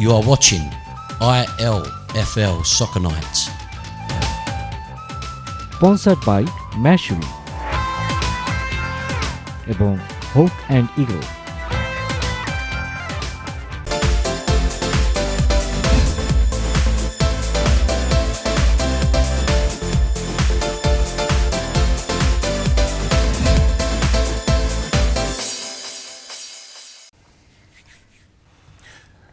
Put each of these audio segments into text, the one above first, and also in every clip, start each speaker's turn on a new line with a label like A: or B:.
A: You are watching ILFL Soccer Nights.
B: Sponsored by Mashuri এবং Hope and Eagle.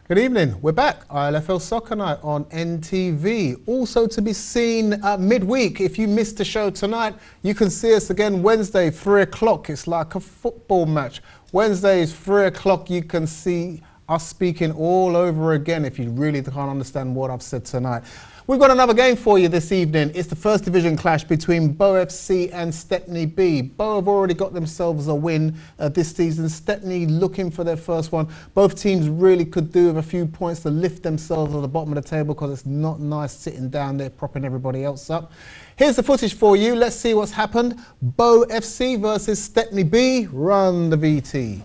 C: Good evening, we're back. ILFL Soccer Night on NTV. Also to be seen midweek. If you missed the show tonight, you can see us again Wednesday, 3 o'clock. It's like a football match. Wednesday is 3 o'clock. You can see us speaking all over again if you really can't understand what I've said tonight. We've got another game for you this evening. It's the first division clash between Bow FC and Stepney B. Bow have already got themselves a win this season. Stepney looking for their first one. Both teams really could do with a few points to lift themselves at the bottom of the table because it's not nice sitting down there propping everybody else up. Here's the footage for you. Let's see what's happened. Bow FC versus Stepney B. Run the VT.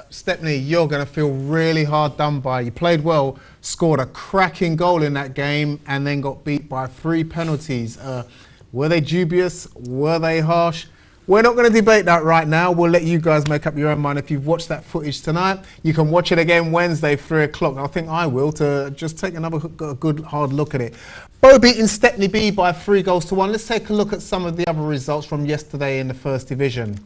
C: Stepney, you're going to feel really hard done by. You played well, scored a cracking goal in that game, and then got beat by 3 penalties. Were they dubious? Were they harsh? We're not going to debate that right now. We'll let you guys make up your own mind. If you've watched that footage tonight, you can watch it again Wednesday, 3 o'clock. I think I will, to just take another good hard look at it. Bow beating Stepney B by 3-1. Let's take a look at some of the other results from yesterday in the First Division.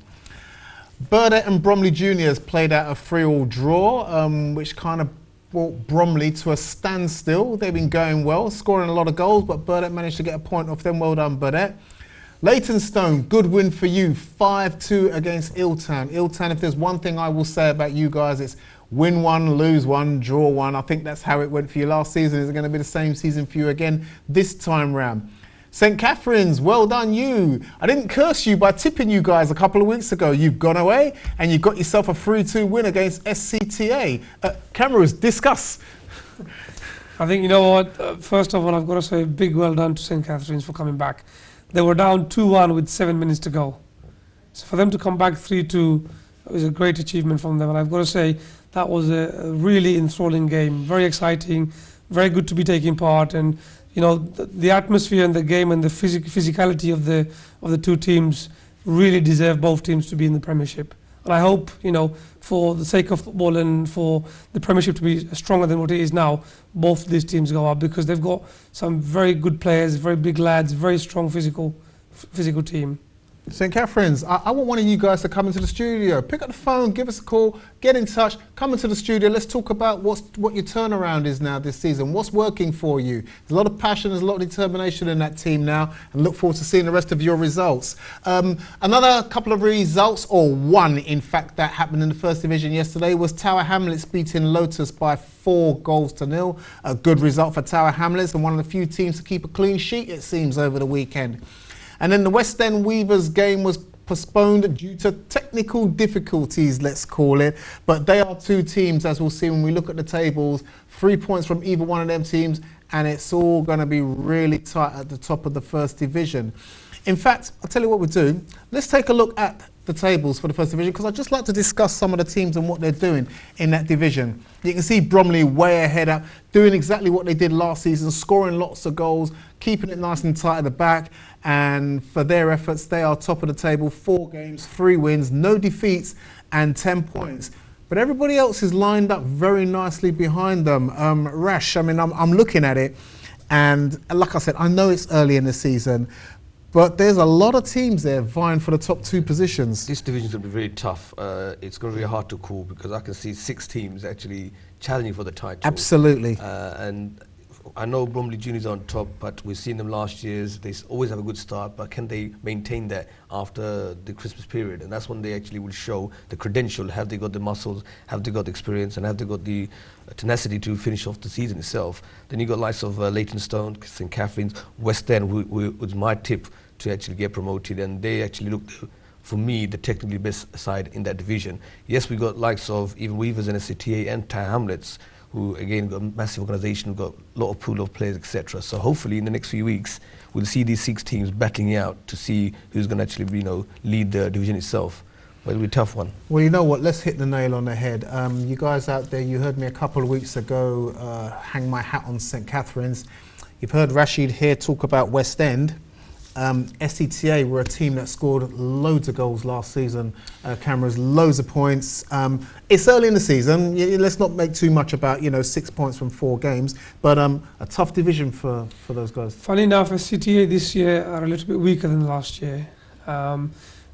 C: Burdett and Bromley Juniors played out a 3-3 draw, which kind of brought Bromley to a standstill. They've been going well, scoring a lot of goals, but Burdett managed to get a point off them. Well done, Burdett. Leytonstone, good win for you, 5-2 against Illtown. Illtown, if there's one thing I will say about you guys, it's win 1, lose 1, draw 1. I think that's how it went for you last season. Is it going to be the same season for you again this time round? St Catherine's, well done you. I didn't curse you by tipping you guys a couple of weeks ago. You've gone away and you got yourself a 3-2 win against SCTA. Cameras, discuss.
D: I think, you know what, first of all, I've got to say a big well done to St Catherine's for coming back. They were down 2-1 with 7 minutes to go. So for them to come back 3-2 was a great achievement from them. And I've got to say that was a really enthralling game, very exciting, very good to be taking part. And you know, the atmosphere in the game and the physicality of the two teams really deserve both teams to be in the Premiership. And I hope, you know, for the sake of football and for the Premiership to be stronger than what it is now, both these teams go up, because they've got some very good players, very big lads, very strong physical team.
C: St Catherine's, I want one of you guys to come into the studio. Pick up the phone, give us a call, get in touch, come into the studio. Let's talk about what your turnaround is now this season. What's working for you? There's a lot of passion, there's a lot of determination in that team now, and look forward to seeing the rest of your results. Another couple of results, or one in fact, that happened in the First Division yesterday was Tower Hamlets beating Lotus by 4-0. A good result for Tower Hamlets, and one of the few teams to keep a clean sheet, it seems, over the weekend. And then the West End Weavers game was postponed due to technical difficulties, let's call it. But they are two teams, as we'll see when we look at the tables, 3 points from either one of them teams, and it's all going to be really tight at the top of the First Division. In fact, I'll tell you what we'll do. Let's take a look at the tables for the First Division, because I'd just like to discuss some of the teams and what they're doing in that division. You can see Bromley way ahead up, doing exactly what they did last season, scoring lots of goals, keeping it nice and tight at the back, and for their efforts they are top of the table, 4 games, 3 wins, no defeats and 10 points. But everybody else is lined up very nicely behind them. Rash, I mean, I'm looking at it, and like I said, I know it's early in the season, but there's a lot of teams there vying for the top 2 positions.
E: This division is going to be very tough. It's going to be hard to call, because I can see 6 teams actually challenging for the title.
C: Absolutely.
E: And I know Bromley Juniors on top, but we've seen them last years. They always have a good start, but can they maintain that after the Christmas period? And that's when they actually will show the credential. Have they got the muscles? Have they got the experience? And have they got the tenacity to finish off the season itself? Then you got likes of Leytonstone, St Catherine's, West End, who was my tip to actually get promoted, and they actually looked, for me, the technically best side in that division. Yes, we got likes of even Weavers and SCTA and Tower Hamlets, who again got a massive organisation, got a lot of pool of players, etc. So hopefully in the next few weeks we'll see these 6 teams battling out to see who's going to actually, you know, lead the division itself. But it'll be a tough one.
C: Well, you know what, let's hit the nail on the head. You guys out there, you heard me a couple of weeks ago hang my hat on St Catherine's. You've heard Rashid here talk about West End. SCTA were a team that scored loads of goals last season, Cameras, loads of points. It's early in the season, let's not make too much about, you know, 6 points from 4 games, but a tough division for those guys.
D: Funny enough, SCTA this year are a little bit weaker than last year,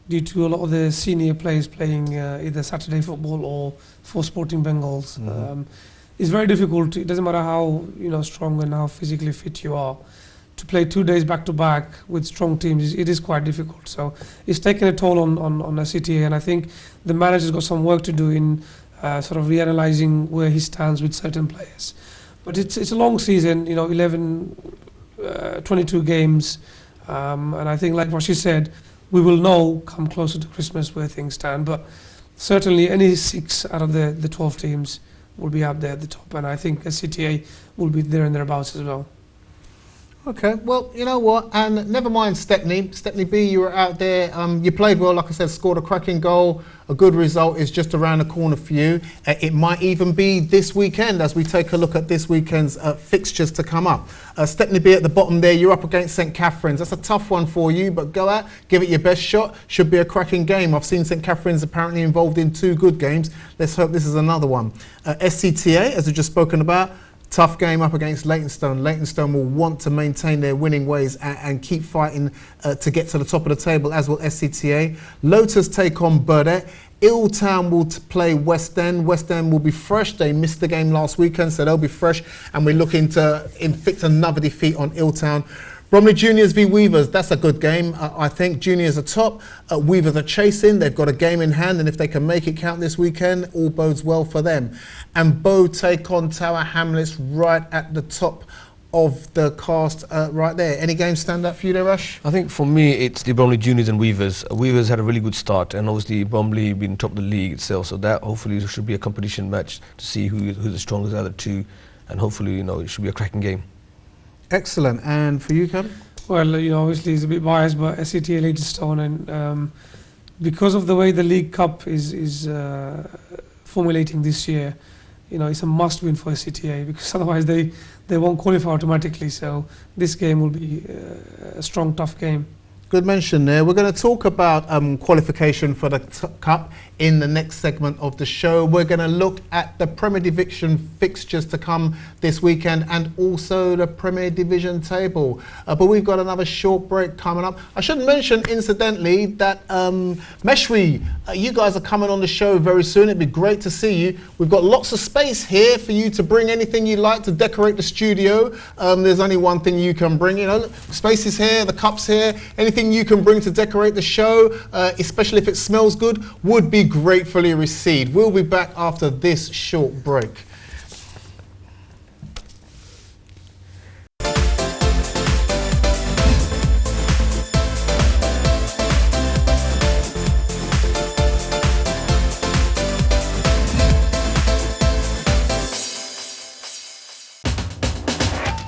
D: due to a lot of the senior players playing either Saturday football or for Sporting Bengals. It's very difficult, it doesn't matter how, you know, strong and how physically fit you are, to play 2 days back to back with strong teams. It is quite difficult. So it's taken a toll on SCTA, and I think the manager's got some work to do in sort of reanalyzing where he stands with certain players. But it's a long season, you know, 22 games, and I think, like what she said, we will know come closer to Christmas where things stand. But certainly any 6 out of the 12 teams will be up there at the top, and I think SCTA will be there and thereabouts as well.
C: Okay, well, you know what, and never mind Stepney. Stepney B, you were out there, you played well, like I said, scored a cracking goal. A good result is just around the corner for you. It might even be this weekend as we take a look at this weekend's fixtures to come up. Stepney B at the bottom there, you're up against St Catherine's. That's a tough one for you, but go out, give it your best shot. Should be a cracking game. I've seen St Catherine's apparently involved in 2 good games. Let's hope this is another one. SCTA, as we've just spoken about, tough game up against Leytonstone. Leytonstone will want to maintain their winning ways and keep fighting to get to the top of the table, as will SCTA. Lotus take on Burdett. Illtown will play West End. West End will be fresh. They missed the game last weekend, so they'll be fresh. And we're looking to inflict another defeat on Illtown. Bromley Juniors v Weavers, that's a good game. I think Juniors are top, Weavers are chasing, they've got a game in hand, and if they can make it count this weekend, all bodes well for them. And Bow take on Tower Hamlets right at the top of the cast right there. Any games stand out for you there, Rush?
E: I think for me it's the Bromley Juniors and Weavers. Weavers had a really good start, and obviously Bromley being top of the league itself, so that hopefully should be a competition match to see who's the strongest out of the two, and hopefully, you know, it should be a cracking game. Excellent.
C: And for you, Kevin?
D: Well, you know, obviously it's a bit biased, but SCTA Leytonstone, and because of the way the League Cup is formulating this year, you know, it's a must-win for SCTA, because otherwise they won't qualify automatically. So this game will be a strong, tough game.
C: Good mention there. We're going to talk about qualification for the Cup in the next segment of the show. We're going to look at the Premier Division fixtures to come this weekend and also the Premier Division table. But we've got another short break coming up. I should mention, incidentally, that Meshri, you guys are coming on the show very soon. It'd be great to see you. We've got lots of space here for you to bring anything you like to decorate the studio. There's only one thing you can bring, you know, space is here, the cup's here, anything you can bring to decorate the show, especially if it smells good, would be gratefully received. We'll be back after this short break.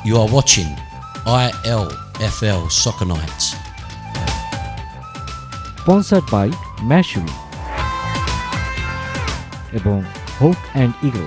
A: You are watching ILFL Soccer Nights.
B: Sponsored by Mashuri এবং Hawk and Eagle.